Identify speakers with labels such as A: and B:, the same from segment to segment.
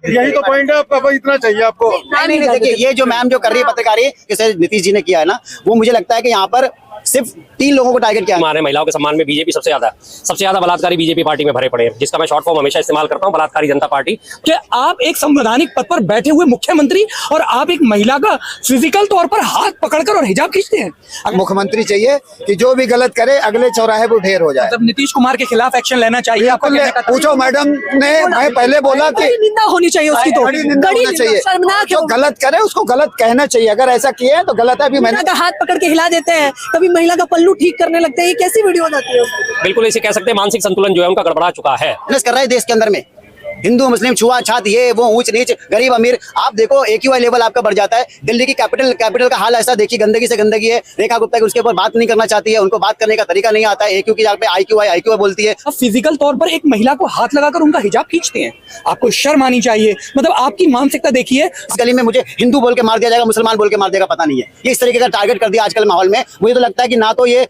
A: यही तो पॉइंट है, अब इतना चाहिए आपको।
B: नहीं, देखिए ये जो मैम जो कर रही है पत्रकारी, जैसे नीतीश जी ने किया है ना, वो मुझे लगता है कि यहाँ पर सिर्फ 3 लोगों को टारगेट किया है।
C: हमारे महिलाओं के सम्मान में बीजेपी सबसे ज्यादा बलात्कारी बीजेपी पार्टी में भरे पड़े हैं, जिसका मैं शॉर्ट फॉर्म हमेशा इस्तेमाल करता हूं, बलात्कारी जनता पार्टी।
D: कि आप एक संवैधानिक पद पर बैठे हुए मुख्यमंत्री और आप एक महिला का फिजिकल तौर पर हाथ पकड़कर और हिजाब खींचते हैं।
E: मुख्यमंत्री चाहिए कि जो भी गलत करे अगले चौराहे पर ढेर हो जाए।
D: मतलब नीतीश कुमार के खिलाफ एक्शन लेना चाहिए। आपको
E: पूछो मैडम ने, मैं पहले बोला कि
D: निंदा होनी चाहिए उसकी, तो
E: बड़ी निंदा होना चाहिए। जो गलत करे उसको गलत कहना चाहिए, अगर ऐसा किया है तो गलत है। अभी मैंने
F: हाथ पकड़ के हिला देते हैं, कभी महिला का पल्लू ठीक करने लगते हैं, ये कैसी वीडियो हो जाती है?
C: बिल्कुल इसे कह सकते हैं मानसिक संतुलन जो है उनका गड़बड़ा चुका है।
B: कर रहा है देश के अंदर में हिंदू मुस्लिम छुआछात, ये वो ऊंच नीच गरीब अमीर, आप देखो AQI लेवल आपका बढ़ जाता है। दिल्ली की कैपिटल का हाल ऐसा देखिए, गंदगी से गंदगी है। रेखा गुप्ता की उसके ऊपर बात नहीं करना चाहती है, उनको बात करने का तरीका नहीं आता है। AQ की जगह पे IQI बोलती है।
D: अब फिजिकल तौर पर एक महिला को हाथ लगाकर उनका हिजाब खींचते हैं, आपको शर्म आनी चाहिए। मतलब आपकी मानसिकता देखिए।
B: इस गली में मुझे हिंदू बोल के मार दिया जाएगा, मुसलमान बोल के मार देगा, पता नहीं है। ये इस तरीके का टारगेट कर दिया आजकल माहौल में। मुझे तो लगता है कि ना तो ये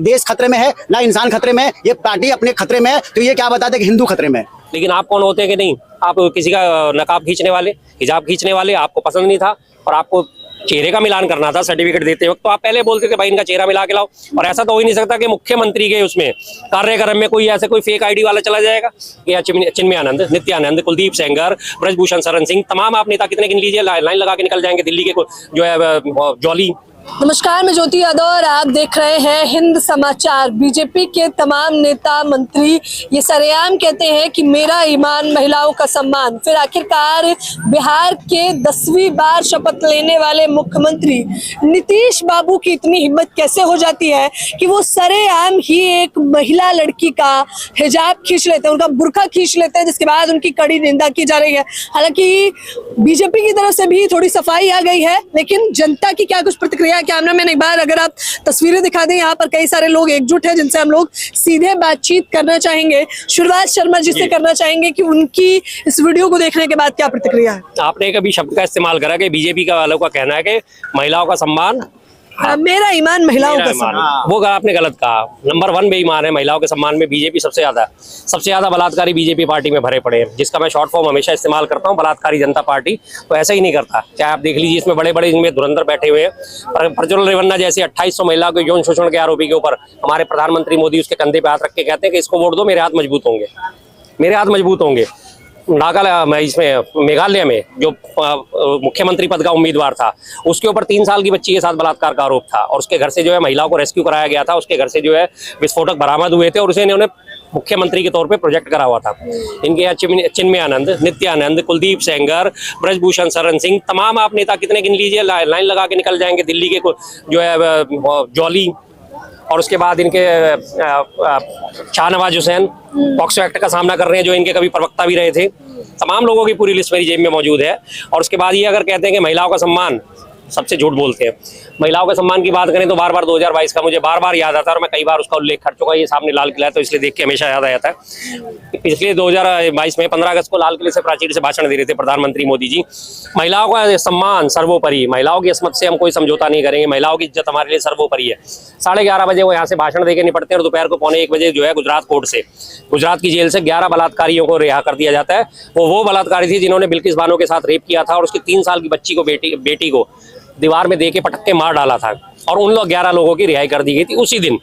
B: देश खतरे में है, ना इंसान खतरे में है, ये पार्टी अपने खतरे में है। तो ये क्या बताते हैं कि हिंदू खतरे में है।
C: लेकिन आप कौन होते हैं कि नहीं, आप किसी का नकाब खींचने वाले, हिजाब खींचने वाले, आपको पसंद नहीं था और आपको चेहरे का मिलान करना था सर्टिफिकेट देते वक्त, तो आप पहले बोलते थे भाई इनका चेहरा मिला के लाओ। और ऐसा तो हो ही नहीं सकता कि मुख्यमंत्री के उसमें कार्यक्रम में कोई ऐसे कोई फेक ID वाला चला जाएगा। या चिन्मयानंद, नित्यानंद, कुलदीप सेंगर, ब्रजभूषण शरण सिंह, तमाम आप नेता कितने गिन लीजिए, लाइन लगा के निकल जाएंगे। दिल्ली के जो है जॉली।
F: नमस्कार, मैं ज्योति यादव और आप देख रहे हैं हिंद समाचार। बीजेपी के तमाम नेता मंत्री ये सरेआम कहते हैं कि मेरा ईमान महिलाओं का सम्मान। फिर आखिरकार बिहार के 10वीं बार शपथ लेने वाले मुख्यमंत्री नीतीश बाबू की इतनी हिम्मत कैसे हो जाती है कि वो सरेआम ही एक महिला लड़की का हिजाब खींच लेते हैं, उनका बुर्का खींच लेते हैं, जिसके बाद उनकी कड़ी निंदा की जा रही है। हालांकि बीजेपी की तरफ से भी थोड़ी सफाई आ गई है, लेकिन जनता की क्या कुछ प्रतिक्रिया? कैमरामैन एक बार अगर आप तस्वीरें दिखा दें, यहाँ पर कई सारे लोग एकजुट हैं जिनसे हम लोग सीधे बातचीत करना चाहेंगे। शुरुआत शर्मा जी से करना चाहेंगे कि उनकी इस वीडियो को देखने के बाद क्या प्रतिक्रिया है।
C: आपने कभी शब्द का इस्तेमाल करा कि बीजेपी का वालों का कहना है कि महिलाओं का सम्मान,
F: मेरा ईमान महिलाओं का सम्मान,
C: वो आपने गलत कहा। नंबर 1 बेईमान है महिलाओं के सम्मान में बीजेपी सबसे ज्यादा बलात्कारी बीजेपी पार्टी में भरे पड़े हैं, जिसका मैं शॉर्ट फॉर्म हमेशा इस्तेमाल करता हूं, बलात्कारी जनता पार्टी। तो ऐसा ही नहीं करता, चाहे आप देख लीजिए इसमें बड़े बड़े इनमें धुरंधर बैठे हुए हैं। प्रज्वल रेवन्ना जैसी 2800 महिलाओं के यौन शोषण के आरोपी के ऊपर हमारे प्रधानमंत्री मोदी उसके कंधे पे हाथ रख के कहते हैं कि इसको वोट दो, मेरे हाथ मजबूत होंगे, मेरे हाथ मजबूत होंगे। इसमें मेघालय में जो मुख्यमंत्री पद का उम्मीदवार था, उसके ऊपर 3 साल की बच्ची के साथ बलात्कार का आरोप था और उसके घर से जो है महिलाओं को रेस्क्यू कराया गया था। उसके घर से जो है विस्फोटक बरामद हुए थे और उसे इन्होंने मुख्यमंत्री के तौर पे प्रोजेक्ट करा हुआ था। इनके यहाँ चिन्मयानंद, नित्यानंद, कुलदीप सेंगर, ब्रजभूषण शरण सिंह, तमाम आप नेता कितने गिन लीजिए, लाइन लगा के निकल जाएंगे। दिल्ली के जो है जॉली, और उसके बाद इनके शाहनवाज हुसैन पॉक्सो एक्ट का सामना कर रहे हैं, जो इनके कभी प्रवक्ता भी रहे थे। तमाम लोगों की पूरी लिस्ट मेरी जेब में मौजूद है। और उसके बाद ये अगर कहते हैं कि महिलाओं का सम्मान, सबसे झूठ बोलते हैं। महिलाओं के सम्मान की बात करें तो बार बार 2022 का मुझे बार बार याद आता है और मैं कई बार उसका उल्लेख कर चुका। ये सामने लाल किला है तो इसलिए देख के हमेशा याद आ जाता है। पिछले 2022 में 15 अगस्त को लाल किले से प्राचीर से भाषण दे रहे थे प्रधानमंत्री मोदी जी। महिलाओं का सम्मान सर्वोपरि, महिलाओं की अस्मत से हम कोई समझौता नहीं करेंगे, महिलाओं की इज्जत हमारे लिए सर्वोपरि है। 11:30 बजे वो यहाँ से भाषण देकर निपटते हैं और दोपहर को 12:45 बजे जो है गुजरात कोर्ट से, गुजरात की जेल से 11 बलात्कारियों को रिहा कर दिया जाता है। वो बलात्कारी थी जिन्होंने बिल्किस बानो के साथ रेप किया था और उसकी 3 साल की बच्ची को बेटी को दीवार में दे के पटक के मार डाला था और उन 11 लोगों की रिहाई कर दी गई थी उसी दिन।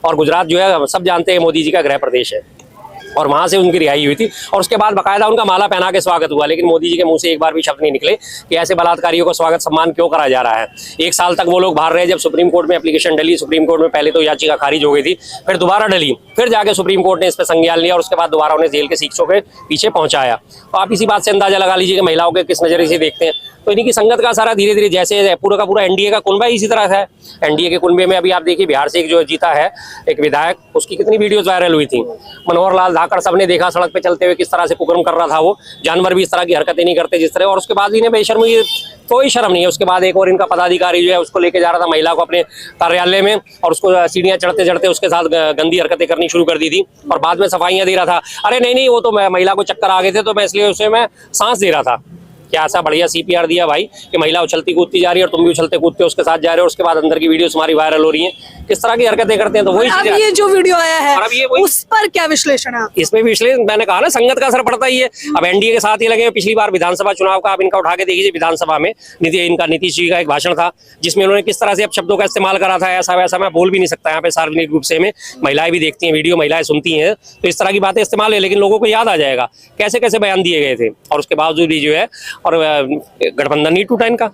C: और गुजरात जो है सब जानते हैं मोदी जी का गृह प्रदेश है और वहां से उनकी रिहाई हुई थी और उसके बाद बाकायदा उनका माला पहना के स्वागत हुआ। लेकिन मोदी जी के मुंह से एक बार भी शब्द नहीं निकले कि ऐसे बलात्कारियों को स्वागत सम्मान क्यों करा जा रहा है। 1 साल तक वो लोग बाहर रहे, जब सुप्रीम कोर्ट में एप्लीकेशन डली, सुप्रीम कोर्ट में पहले तो याचिका खारिज हो गई थी, फिर दोबारा डली, फिर जाके सुप्रीम कोर्ट ने इस पर संज्ञान लिया और उसके बाद दोबारा उन्हें जेल के शीशों के पीछे पहुंचाया। तो आप इसी बात से अंदाजा लगा लीजिए कि महिलाओं के किस नजरिए से देखते हैं। तो इन्हीं की संगत का सारा धीरे धीरे, जैसे पूरा का पूरा एनडीए का कुनबा इसी तरह है। एनडीए के कुनबे में अभी आप देखिए बिहार से एक जो जीता है एक विधायक, उसकी कितनी वीडियोस वायरल हुई थी। मनोहर लाल धाकड़ सबने देखा सड़क पे चलते हुए किस तरह से कुकर्म कर रहा था वो। जानवर भी इस तरह की हरकतें नहीं करते जिस तरह। और उसके बाद इन्हें बेशर्मी, कोई शर्म नहीं है। उसके बाद एक और इनका पदाधिकारी जो है उसको लेके जा रहा था महिला को अपने कार्यालय में और उसको सीढ़ियां चढ़ते चढ़ते उसके साथ गंदी हरकतें करनी शुरू कर दी थी और बाद में सफाइयां दे रहा था। अरे नहीं, वो तो महिला को चक्कर आ गए थे तो मैं इसलिए उसे मैं सांस दे रहा था। क्या ऐसा बढ़िया CPR दिया भाई कि महिला उछलती कूदती जा रही है और तुम भी उछलते कूदते उसके साथ जा रहे हो। उसके बाद अंदर की वीडियो तुम्हारी वायरल हो रही है। किस तरह की हरकतें करते हैं, तो वही
F: अब
C: चीजें
F: ये जो वीडियो आया
C: और अब ये
F: है
C: वही-
F: उस पर क्या विश्लेषण है?
C: इसमें भी विश्लेषण मैंने कहा ना, संगत का असर पड़ता ही है। अब एनडीए के साथ ही लगे हैं। पिछली बार विधानसभा चुनाव का आप इनका उठा के देखिए, विधानसभा में नीतीश जी का एक भाषण था जिसमें उन्होंने किस तरह से अब शब्दों का इस्तेमाल करा था, ऐसा वैसा मैं बोल भी नहीं सकता यहाँ पे सार्वजनिक रूप से। में महिलाएं भी देखती हैं वीडियो, महिलाएं सुनती हैं, तो इस तरह की बातें इस्तेमाल है, लेकिन लोगों को याद आ जाएगा कैसे कैसे बयान दिए गए थे। और उसके बावजूद भी जो है, और गठबंधन नहीं टूटा इनका।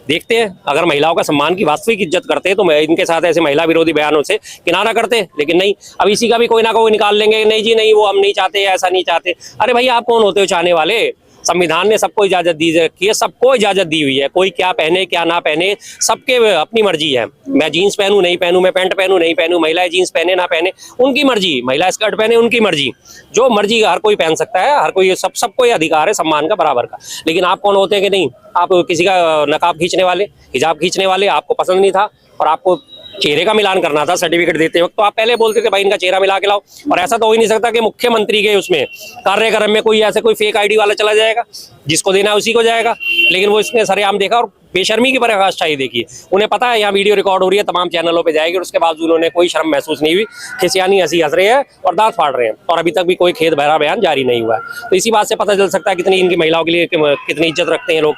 C: देखते हैं, अगर महिलाओं का सम्मान की वास्तविक इज्जत करते हैं तो इनके साथ ऐसे महिला विरोधी बयानों से किनारा करते, लेकिन नहीं। अब इसी का भी कोई ना कोई निकाल लेंगे, नहीं जी नहीं, वो हम नहीं चाहते, ऐसा नहीं चाहते। अरे भाई, आप कौन होते हो चाहने वाले? संविधान ने सबको इजाजत दी रखी है, सबको इजाजत दी हुई है। कोई क्या पहने क्या ना पहने, सबके अपनी मर्जी है। मैं जीन्स पहनूं नहीं पहनूं, मैं पैंट पहनूं नहीं पहनूं, महिलाएं जीन्स पहने ना पहने उनकी मर्जी, महिला स्कर्ट पहने उनकी मर्जी। जो मर्जी हर कोई पहन सकता है, हर कोई, सबको ये अधिकार है सम्मान का, बराबर का। लेकिन आप कौन होते हैं कि नहीं, आप किसी का नकाब खींचने वाले, हिजाब खींचने वाले, आपको पसंद नहीं था और आपको चेहरे का मिलान करना था सर्टिफिकेट देते वक्त, तो आप पहले बोलते थे भाई इनका चेहरा मिला के लाओ। और ऐसा तो हो ही नहीं सकता कि मुख्यमंत्री के उसमें कार्यक्रम में कोई ऐसे कोई फेक आईडी वाला चला जाएगा, जिसको देना है उसी को जाएगा। लेकिन वो इसने सरेआम देखा और बेशर्मी की पराकाष्ठा ही देखी। उन्हें पता है यहाँ वीडियो रिकॉर्ड हो रही है, तमाम चैनलों पे जाएगी, और उसके बावजूद उन्होंने कोई शर्म महसूस नहीं हुई। खिसियानी हंसी हंस रहे हैं और दांत फाड़ रहे हैं, और अभी तक भी कोई खेद भरा बयान जारी नहीं हुआ है। तो इसी बात से पता चल सकता है कितनी इनकी महिलाओं के लिए कितनी इज्जत रखते हैं लोग।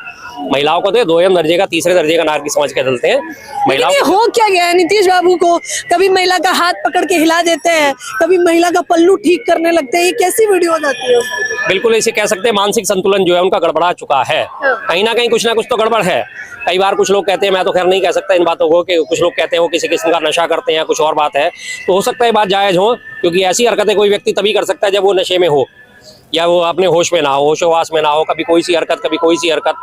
C: महिलाओं को तो दोयम दर्जे का, तीसरे दर्जे का नागरिक समझ के चलते हैं। महिलाओं
F: लेकिन हो क्या गया है नीतीश बाबू को? कभी महिला का हाथ पकड़ के हिला देते हैं, कभी महिला का पल्लू ठीक करने लगते हैं। ये कैसी वीडियो हो जाती है?
C: बिल्कुल इसे कह सकते हैं मानसिक संतुलन जो है उनका गड़बड़ा चुका है। कहीं ना कहीं कुछ ना कुछ तो गड़बड़ है। कई बार कुछ लोग कहते हैं, मैं तो खैर नहीं कह सकता इन बातों को, कि कुछ लोग कहते हैं वो किसी किस्म का नशा करते हैं या कुछ और बात है, तो हो सकता है बात जायज हो, क्योंकि ऐसी हरकतें कोई व्यक्ति तभी कर सकता है जब वो नशे में हो या वो अपने होश में ना हो, होशोवास में ना हो। कभी कोई सी हरकत, कभी कोई सी हरकत।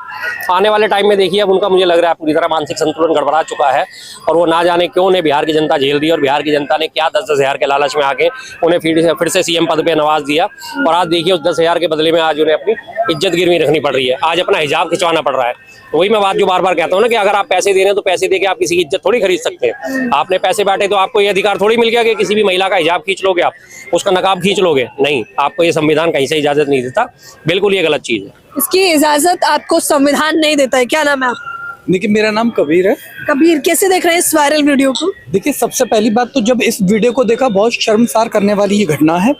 C: आने वाले टाइम में देखिए, अब उनका मुझे लग रहा है पूरी तरह मानसिक संतुलन गड़बड़ा चुका है, और वो ना जाने क्यों ने बिहार की जनता झेल दी, और बिहार की जनता ने क्या 10-10 हज़ार के लालच में आके उन्हें फिर से सीएम पद पे नवाज दिया। और आज देखिए उस 10 हज़ार के बदले में आज उन्हें अपनी इज्जत गिरवी रखनी पड़ रही है, आज अपना हिजाब खिंचवाना पड़ रहा है। तो वही मैं बात जो बार बार कहता हूँ ना, कि अगर आप पैसे दे रहे हैं तो पैसे दे के आप किसी की इज्जत थोड़ी खरीद सकते हैं। आपने पैसे बांटे तो आपको ये अधिकार थोड़ी मिल गया कि किसी भी महिला का हिजाब खींच लोगे, आप उसका नकाब खींच लोगे। नहीं, आपको ये संविधान कहीं से इजाजत नहीं देता। बिल्कुल ये गलत चीज है।
F: इसकी इजाजत आपको संविधान नहीं देता है। क्या नाम है आपका?
D: देखिए, मेरा नाम कबीर है।
F: कबीर, कैसे देख रहे हैं इस वायरल वीडियो को?
D: देखिए, सबसे पहली बात तो जब इस वीडियो को देखा, बहुत शर्मसार करने वाली ये घटना है।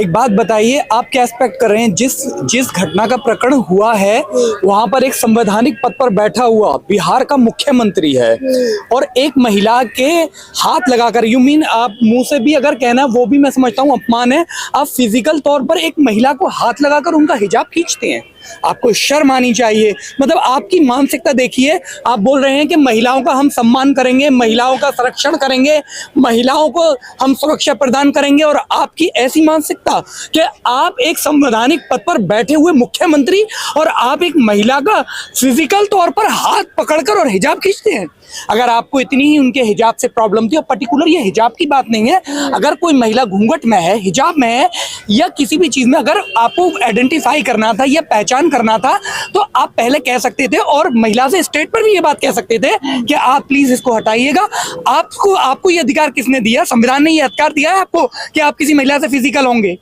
D: एक बात बताइए, आप क्या एक्सपेक्ट कर रहे हैं? जिस घटना का प्रकरण हुआ है, वहां पर एक संवैधानिक पद पर बैठा हुआ बिहार का मुख्यमंत्री है, और एक महिला के हाथ लगाकर, यू मीन आप मुंह से भी अगर कहना, वो भी मैं समझता हूँ अपमान है। आप फिजिकल तौर पर एक महिला को हाथ लगाकर उनका हिजाब खींचते हैं। आपको शर्म आनी चाहिए। मतलब आपकी मानसिकता देखिए, आप बोल रहे हैं कि महिलाओं का हम सम्मान करेंगे, महिलाओं का संरक्षण करेंगे, महिलाओं को हम सुरक्षा प्रदान करेंगे, और आपकी ऐसी मानसिकता कि आप एक संवैधानिक पद पर बैठे हुए मुख्यमंत्री और आप एक महिला का फिजिकल तौर पर हाथ पकड़कर और हिजाब खींचते हैं। अगर आपको इतनी ही उनके हिजाब से प्रॉब्लम थी, और पर्टिकुलर ये हिजाब की बात नहीं है, अगर कोई महिला घूंघट में है, हिजाब में है, या किसी भी चीज में अगर आपको आइडेंटिफाई करना था या पहचान करना था, तो आप पहले कह सकते थे, और महिला से स्टेट पर भी ये बात कह सकते थे कि आप प्लीज इसको हटाइएगा। आपको ये अधिकार किसने दिया? संविधान ने ये अधिकार दिया है आपको कि आप किसी महिला से फिजिकल होंगे?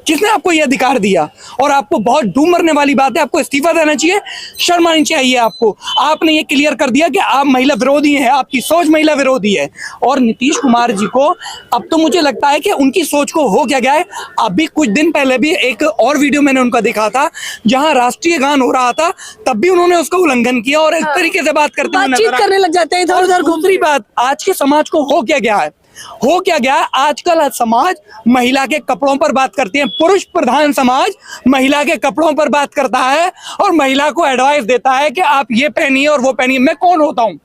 D: किसने आपको ये अधिकार दिया? और आपको बहुत डूब मरने वाली बात है, आपको इस्तीफा देना चाहिए, शर्म आनी चाहिए आपको। आपने ये क्लियर कर दिया कि आप महिला विरोधी हैं, आपकी सोच महिला विरोधी है। और नीतीश कुमार जी को अब तो मुझे लगता है कि उनकी सोच को हो क्या गया है। अभी कुछ दिन पहले भी एक और वीडियो मैंने उनका देखा था, जहां राष्ट्रीय गान हो रहा था, तब भी उन्होंने उसका उल्लंघन किया और एक तरीके से बात करते हुए
F: बातचीत करने लग जाते हैं इधर उधर।
D: दूसरी बात, आज के समाज को हो क्या गया है? हो क्या गया है? आजकल समाज महिला के कपड़ों पर बात करती है। पुरुष प्रधान समाज महिला के कपड़ों पर बात करता है और महिला को एडवाइस देता है कि आप ये पहनिए और वो पहनिए। मैं कौन होता हूँ?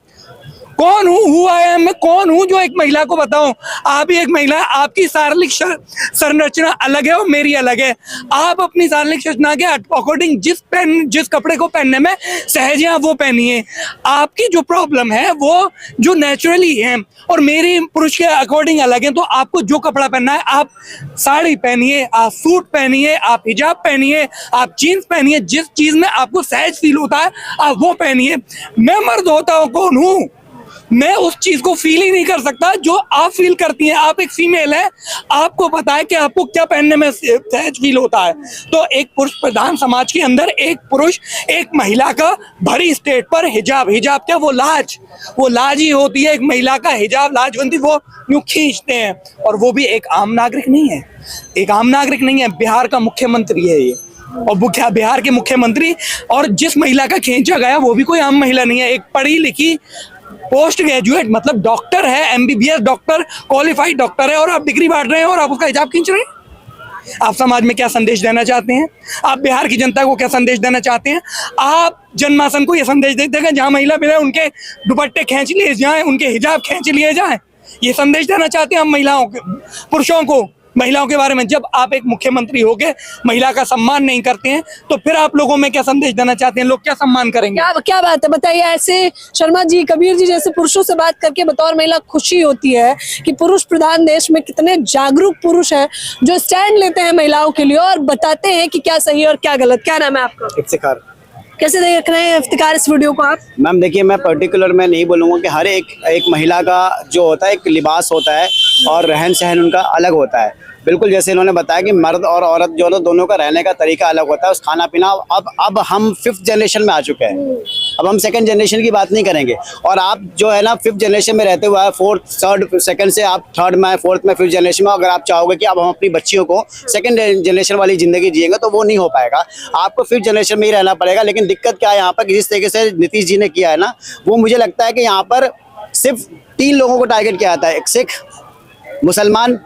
D: कौन हूँ? हुआ है मैं कौन हूँ जो एक महिला को बताऊं? आप ही एक महिला, आपकी शारीरिक संरचना अलग है और मेरी अलग है। आप अपनी शारीरिक संरचना के अकॉर्डिंग जिस कपड़े को पहनने में सहज हैं वो पहनिए। आपकी जो प्रॉब्लम है वो जो नेचुरली है और मेरी पुरुष के अकॉर्डिंग अलग है। तो आपको जो कपड़ा पहनना है, आप साड़ी पहनिए, आप सूट पहनिए, आप हिजाब पहनिए, आप जीन्स पहनिए। जिस चीज में आपको सहज फील होता है आप वो पहनिए। मैं मर्द होता हूँ कौन हूँ? मैं उस चीज को फील ही नहीं कर सकता जो आप फील करती हैं। आप एक फीमेल है, आपको पता है कि आपको क्या पहनने में सहज फील होता है। तो एक पुरुष प्रधान समाज के अंदर एक पुरुष एक महिला का भरी स्टेज पर हिजाब क्या वो लाज ही होती है। एक महिला का हिजाब लाजवंती वो यूं खींचते हैं, और वो भी एक आम नागरिक नहीं है, बिहार का मुख्यमंत्री है ये, और बिहार के मुख्यमंत्री। और जिस महिला का खींचा गया वो भी कोई आम महिला नहीं है, एक पढ़ी लिखी पोस्ट ग्रेजुएट, मतलब डॉक्टर है, MBBS डॉक्टर, क्वालिफाइड डॉक्टर है, और आप डिग्री बांट रहे हैं और आप उसका हिजाब खींच रहे हैं। आप समाज में क्या संदेश देना चाहते हैं? आप बिहार की जनता को क्या संदेश देना चाहते हैं? आप जनमानस को यह संदेश देते हैं जहां महिला मिले उनके दुपट्टे खींच लिए जाएं, उनके हिजाब खींच लिए जाएं, ये संदेश देना चाहते हैं हम महिलाओं के, पुरुषों को महिलाओं के बारे में? जब आप एक मुख्यमंत्री होके महिला का सम्मान नहीं करते हैं तो फिर आप लोगों में क्या संदेश देना चाहते हैं? लोग क्या सम्मान करेंगे?
F: क्या बात है, बताइए। ऐसे शर्मा जी, कबीर जी जैसे पुरुषों से बात करके बतौर महिला खुशी होती है कि पुरुष प्रधान देश में कितने जागरूक पुरुष हैं जो स्टैंड लेते हैं महिलाओं के लिए और बताते हैं कि क्या सही और क्या गलत। क्या नाम है आपका?
B: इफ्तिखार।
F: कैसे देख रहे हैं इफ्तिखार इस वीडियो को आप?
B: मैम देखिए, मैं पर्टिकुलर मैं नहीं बोलूँगा कि हर एक महिला का जो होता है एक लिबास होता है और रहन सहन उनका अलग होता है। बिल्कुल जैसे इन्होंने बताया कि मर्द और औरत जो है दोनों का रहने का तरीका अलग होता है, उस खाना पीना। अब हम 5th जनरेशन में आ चुके हैं, अब हम 2nd जनरेशन की बात नहीं करेंगे। और आप जो है ना 5th जनरेशन में रहते हुए 4th 3rd 2nd से आप 3rd में 4th में 5th जनरेशन में, अगर आप चाहोगे कि अब हम अपनी बच्चियों को 2nd जनरेशन वाली ज़िंदगी जिएंगे तो वो नहीं हो पाएगा, आपको 5th जनरेशन में ही रहना पड़ेगा। लेकिन दिक्कत क्या है यहाँ पर, जिस तरीके से नीतीश जी ने किया है ना, वो मुझे लगता है कि यहाँ पर सिर्फ 3 लोगों को टारगेट किया जाता है, एक सिख, मुसलमान,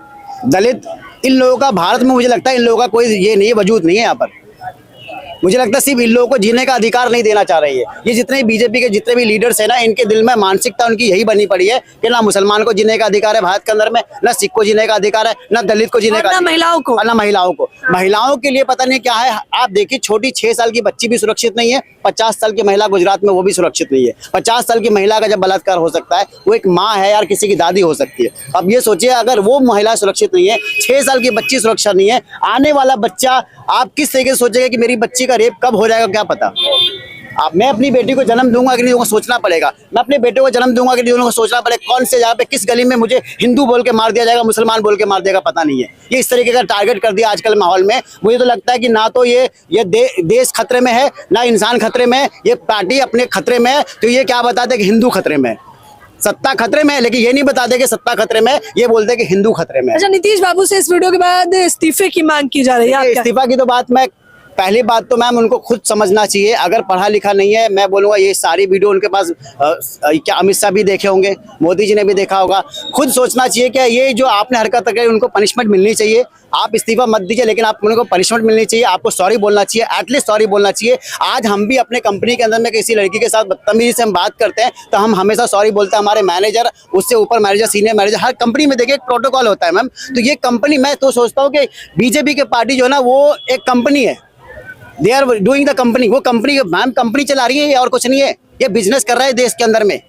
B: दलित। इन लोगों का भारत में मुझे लगता है इन लोगों का कोई ये नहीं है, वजूद नहीं है यहाँ पर। मुझे लगता है सिर्फ इन लोगों को जीने का अधिकार नहीं देना चाह रही है। ये जितने बीजेपी के जितने भी लीडर्स हैं ना, इनके दिल में मानसिकता उनकी यही बनी पड़ी है कि ना मुसलमान को जीने का अधिकार है भारत के अंदर में, ना सिख को जीने का अधिकार है, ना दलित को जीने का,
F: ना महिलाओं को,
B: ना महिलाओं को। महिलाओं के लिए पता नहीं क्या है। आप देखिए, छोटी 6 साल की बच्ची भी सुरक्षित नहीं है, 50 साल की महिला गुजरात में वो भी सुरक्षित नहीं है। 50 साल की महिला का जब बलात्कार हो सकता है, वो एक माँ है यार, किसी की दादी हो सकती है। अब ये सोचिए, अगर वो महिला सुरक्षित नहीं है, 6 साल की बच्ची सुरक्षित नहीं है, आने वाला बच्चा आप किस तरीके से सोचेगा कि मेरी बच्ची का रेप कब हो जाएगा, क्या पता। मैं अपनी बेटी को जन्म दूंगा कि नहीं, उनको सोचना पड़ेगा। मैं अपने बेटे को जन्म दूंगा कि नहीं, उनको सोचना पड़ेगा कौन से जगह पे किस गली में मुझे हिंदू बोल के मार दिया जाएगा, मुसलमान बोल के मार देगा, पता नहीं है। ये इस तरीके का टारगेट कर दिया आजकल माहौल में। मुझे तो लगता है कि ना तो ये देश खतरे में है, ना इंसान खतरे में है, ये पार्टी अपने खतरे में है। तो ये क्या बताते कि हिंदू खतरे में है, सत्ता खतरे में है, लेकिन ये नहीं बताते कि सत्ता खतरे में है, ये बोलते हैं कि हिंदू खतरे में है।
F: अच्छा, नीतीश बाबू से इस वीडियो के बाद इस्तीफे की मांग की जा रही है।
B: इस्तीफा की तो बात, मैं पहली बात तो मैम उनको खुद समझना चाहिए। अगर पढ़ा लिखा नहीं है, मैं बोलूँगा ये सारी वीडियो उनके पास क्या अमित शाह भी देखे होंगे, मोदी जी ने भी देखा होगा। खुद सोचना चाहिए कि ये जो आपने हरकत करी उनको पनिशमेंट मिलनी चाहिए। आप इस्तीफा मत दीजिए, लेकिन आप उनको पनिशमेंट मिलनी चाहिए, आपको सॉरी बोलना चाहिए, एटलीस्ट सॉरी बोलना चाहिए। आज हम भी अपने कंपनी के अंदर में किसी लड़की के साथ बदतमीजी से हम बात करते हैं तो हम हमेशा सॉरी बोलते हैं। हमारे मैनेजर, उससे ऊपर मैनेजर, सीनियर मैनेजर, हर कंपनी में देखिए एक प्रोटोकॉल होता है मैम। तो ये कंपनी, मैं तो सोचता हूँ कि बीजेपी के पार्टी जो है ना वो एक कंपनी है, they are doing the company. वो कंपनी मैम कंपनी चला रही है और कुछ नहीं है। ये बिजनेस कर रहा है देश के अंदर में,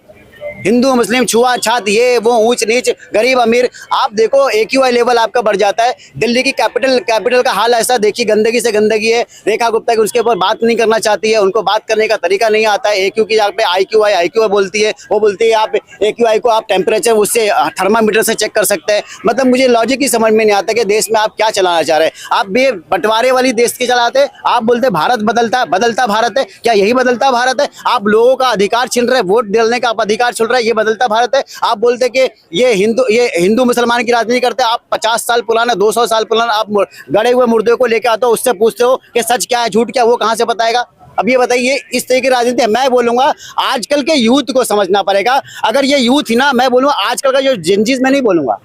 B: हिंदू मुस्लिम छुआछात, ये वो, ऊंच नीच, गरीब अमीर। आप देखो AQI लेवल आपका बढ़ जाता है। दिल्ली की कैपिटल का हाल ऐसा देखिए, गंदगी से गंदगी है। रेखा गुप्ता की उसके ऊपर बात नहीं करना चाहती है, उनको बात करने का तरीका नहीं आता है। AQ की जगह पे IQI बोलती है, वो बोलती है आप AQI को आप टेम्परेचर उससे थर्मामीटर से चेक कर सकते हैं। मतलब मुझे लॉजिक ही समझ में नहीं आता कि देश में आप क्या चलाना चाह रहे हैं। आप बंटवारे वाली देश के चलाते, आप बोलते भारत बदलता भारत है। क्या यही बदलता भारत है? आप लोगों का अधिकार छीन रहे, वोट डालने का आप अधिकार छीन रहे, ये बदलता भारत है? आप बोलते कि ये हिंदू मुसलमान की राजनीति करते हैं। आप 50 साल पुराना, 200 साल पुराना आप गड़े हुए मुर्दे को लेकर आते हो, उससे पूछते हो कि सच क्या है झूठ क्या, वो कहां से बताएगा? अब ये बताइए, इस तरह की राजनीति है। मैं बोलूंगा आजकल के यूथ को समझना पड़ेगा। अगर ये यूथ ही ना, मैं बोलूंगा आजकल का जो जिंजीज, मैं नहीं बोलूंगा,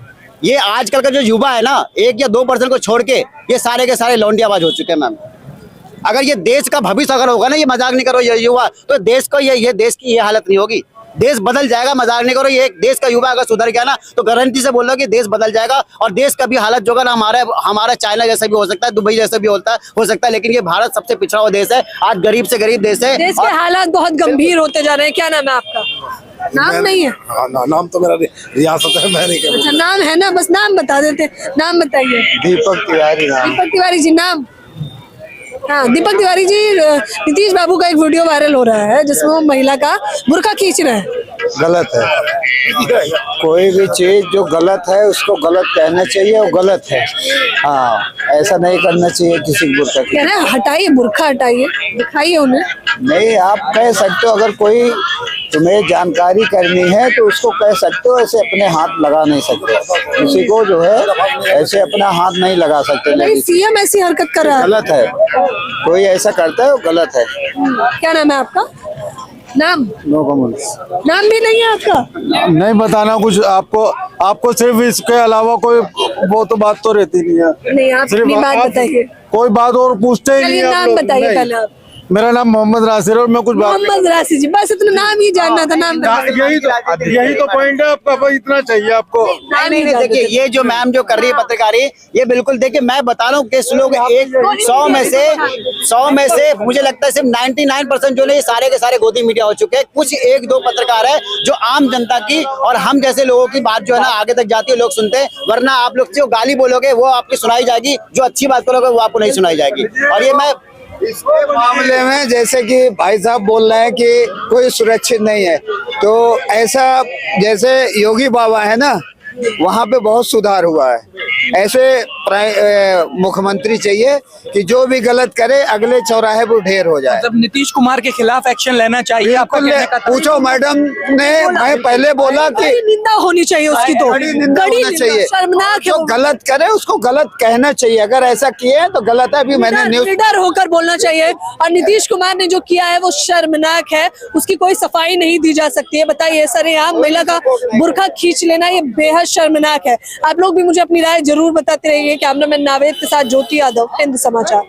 B: ये आजकल का जो युवा है ना, 1 या 2% को छोड़ के ये सारे के सारे लौंडियाबाज हो चुके हैं मैम। अगर ये देश का भविष्य अगर होगा ना, ये मजाक नहीं करो, ये युवा, तो देश को ये देश की ये हालत नहीं होगी। देश बदल जाएगा, मजाक नहीं करो। ये देश का युवा अगर सुधर गया ना तो गारंटी से बोल रहा हूं कि देश बदल जाएगा। और देश का भी हालत जो है ना, हमारा चाइना जैसा भी हो सकता है, दुबई जैसा भी हो सकता है, लेकिन ये भारत सबसे पिछड़ा हुआ देश है। आज गरीब से गरीब देश है।
F: देश के हालात बहुत गंभीर होते जा रहे हैं। क्या नाम है आपका? नाम नहीं है?
A: नाम तो मेरा रियासत है, मैं नहीं कहूँगा।
F: अच्छा, नाम है ना, बस नाम बता देते। नाम बताइए।
A: दीपक तिवारी।
F: दीपक तिवारी जी, नाम? हाँ, दीपक तिवारी जी, नीतीश बाबू का एक वीडियो वायरल हो रहा है जिसमें वो महिला का बुर्का खींच रहे हैं।
E: गलत है। कोई भी चीज जो गलत है उसको गलत कहना चाहिए और गलत है। हाँ, ऐसा नहीं करना चाहिए किसी को बुर्का
F: कह रहे हैं हटाइए बुर्का, हटाइए, दिखाइए उन्हें।
E: नहीं, आप कह सकते हो, अगर कोई तुम्हें जानकारी करनी है तो उसको कह सकते हो, ऐसे अपने हाथ लगा नहीं सकते किसी को, जो है ऐसे अपना हाथ नहीं लगा सकते।
F: नहीं, सीएम ऐसी हरकत कर रहा है,
E: गलत है। कोई ऐसा करता है वो गलत है।
F: क्या नाम है आपका? नाम?
E: No comments.
F: नाम भी नहीं है आपका?
A: नहीं बताना कुछ आपको, आपको सिर्फ इसके अलावा कोई वो तो बात तो रहती नहीं है।
F: नहीं, आप अपनी बात बताइए।
A: कोई बात और पूछते ही नहीं
F: चलिए
A: है आप
F: नाम
A: लोग।
F: बताइए
A: नहीं।
F: पहले आप।
A: मेरा नाम मोहम्मद रासिर और मैं कुछ बात
F: मोहम्मद राशि जी, बस इतना नाम ही जानना था। नाम
A: यही तो पॉइंट है आपका, भाई इतना चाहिए आपको।
B: नहीं, देखिए ये जो मैम जो कर रही है पत्रकारी, ये बिल्कुल देखिए, मैं बता रहा हूँ कि लोग 100 में से मुझे लगता है सिर्फ 99% जो नहीं, सारे के सारे गोदी मीडिया हो चुके हैं। कुछ एक दो पत्रकार है जो आम जनता की और हम जैसे लोगों की बात जो है ना आगे तक जाती है, लोग सुनते हैं। वरना आप लोग जो गाली बोलोगे वो आपकी सुनाई जाएगी, जो अच्छी बात करोगे वो आपको नहीं सुनाई जाएगी। और ये मैं
E: इसके मामले में जैसे कि भाई साहब बोल रहे हैं कि कोई सुरक्षित नहीं है, तो ऐसा जैसे योगी बाबा है ना, वहाँ पे बहुत सुधार हुआ है। ऐसे मुख्यमंत्री चाहिए कि जो भी गलत करे अगले चौराहे पर ढेर हो जाए।
D: मतलब नीतीश कुमार के खिलाफ एक्शन लेना चाहिए, आपका कहने का तात्पर्य?
E: पूछो मैडम ने, मैं पहले बोला कि
F: बड़ी निंदा होनी चाहिए उसकी, तो
E: बड़ी निंदा होना चाहिए।
F: शर्मनाक है।
E: जो गलत करे उसको गलत कहना चाहिए, अगर ऐसा किए तो गलत है। अभी मैंने न्यूज
F: निडर होकर बोलना चाहिए। और नीतीश कुमार ने जो किया है वो शर्मनाक है, उसकी कोई सफाई नहीं दी जा सकती है। बताइए, सरेआम महिला का बुर्का खींच लेना ये बेहद शर्मनाक है। आप लोग भी मुझे अपनी राय जरूर बताते रहिए। कैमरामैन नावेद के साथ ज्योति यादव, हिंद समाचार।